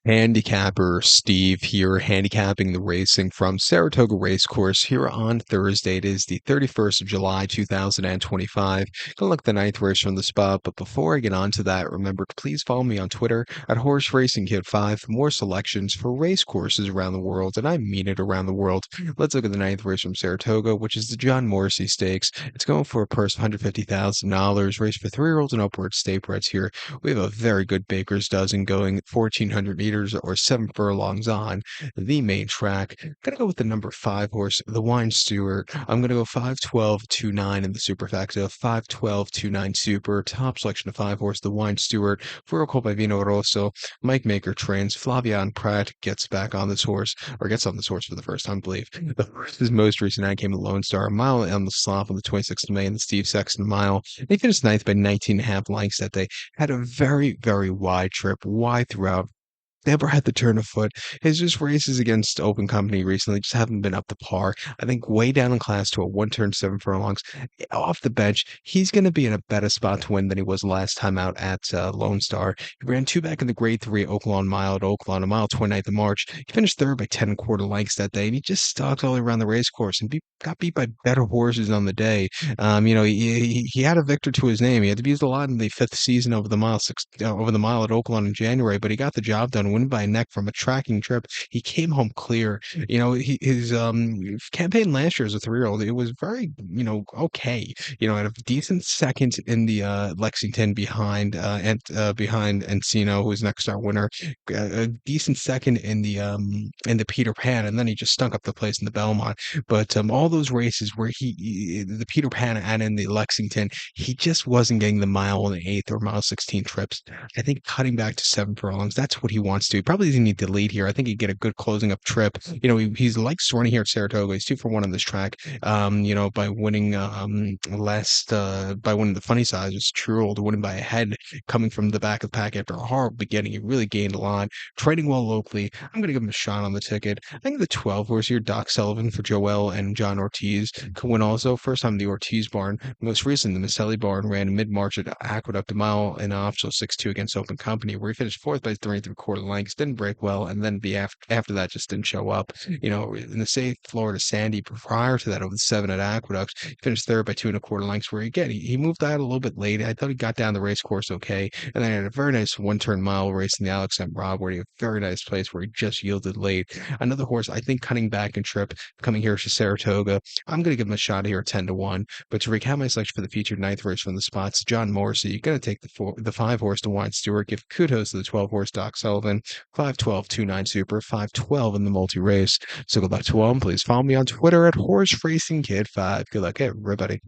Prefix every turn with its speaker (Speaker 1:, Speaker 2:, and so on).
Speaker 1: Handicapper Steve here, handicapping the racing from Saratoga Racecourse here on Thursday. It is the 31st of July, 2025. Gonna look at the ninth race from the spot, but before I get on to that, remember to please follow me on Twitter at Horse Racing Kid 5 for more selections for race courses around the world, and I mean it around the world. Let's look at the ninth race from Saratoga, which is the John Morrissey Stakes. It's going for a purse of $150,000, race for 3-year-olds and upward state breds here. We have a very good baker's dozen going 1,400 meters or 7 furlongs on the main track. Gonna go with the number 5 horse, the Wine Stewart. I'm gonna go 5-12-2-9 in the superfecta, 5-12-2-9 super. Top selection of 5 horse, the Wine Stewart. For a call by Vino Rosso. Mike Maker trains. Flavian Pratt gets back on this horse, or gets on this horse for the first time, I believe. The horse's most recent ad came to Lone Star, a mile on the slop on the 26th of May in the Steve Sexton mile. He finished ninth by 19.5 lengths that day. Had a very, very wide trip, wide throughout. Never had the turn of foot. His just races against open company recently just haven't been up to par. I think way down in class to a 1 turn 7 furlongs. Off the bench, he's going to be in a better spot to win than he was last time out at Lone Star. He ran two back in the grade three Oaklawn mile at Oaklawn, a mile 29th of March. He finished third by 10 1/4 lengths that day, and he just stalked all around the race course and got beat by better horses on the day. He had a victor to his name. He had to be used a lot in the fifth season over the mile at Oaklawn in January, but he got the job done, win by a neck from a tracking trip. He came home clear. His campaign last year as a 3-year-old, it was very, okay. At a decent second in the Lexington behind Encino, who's next star winner. A decent second in the Peter Pan, and then he just stunk up the place in the Belmont. But all those races where the Peter Pan and in the Lexington, he just wasn't getting the mile in the eighth or mile 16 trips. I think cutting back to 7 furlongs, that's what he wants to. He probably doesn't need to lead here. I think he'd get a good closing up trip. He's likes running here at Saratoga. He's 2 for 1 on this track. By winning by winning the funny size, it's true old winning by a head coming from the back of the pack after a horrible beginning. He really gained a lot. Trading well locally. I'm gonna give him a shot on the ticket. I think the 12 horse here, Doc Sullivan for Joel and John Ortiz, could win also. First time the Ortiz barn. Most recent, the Maselli barn ran mid-March at Aqueduct, a mile and off, so 6-2 against Open Company, where he finished fourth by 3 3/4 lengths, didn't break well, and then after that just didn't show up. In the safe Florida Sandy prior to that over the 7 at Aqueduct, he finished third by 2 1/4 lengths, where again he moved out a little bit late. I thought he got down the race course okay, and then had a very nice 1 turn mile race in the Alex M. Rob, where he had a very nice place where he just yielded late. Another horse, I think, cutting back in trip, coming here to Saratoga. I'm going to give him a shot here at 10 to 1. But to recap my selection for the featured ninth race from the spots, John Morrissey, you're going to take the 5 horse to Wine Stewart, give kudos to the 12 horse Doc Sullivan, 5-12-2-9 super, 5-12 in the multi race. So good luck to all. Please follow me on Twitter at Horse Racing Kid 5. Good luck, everybody.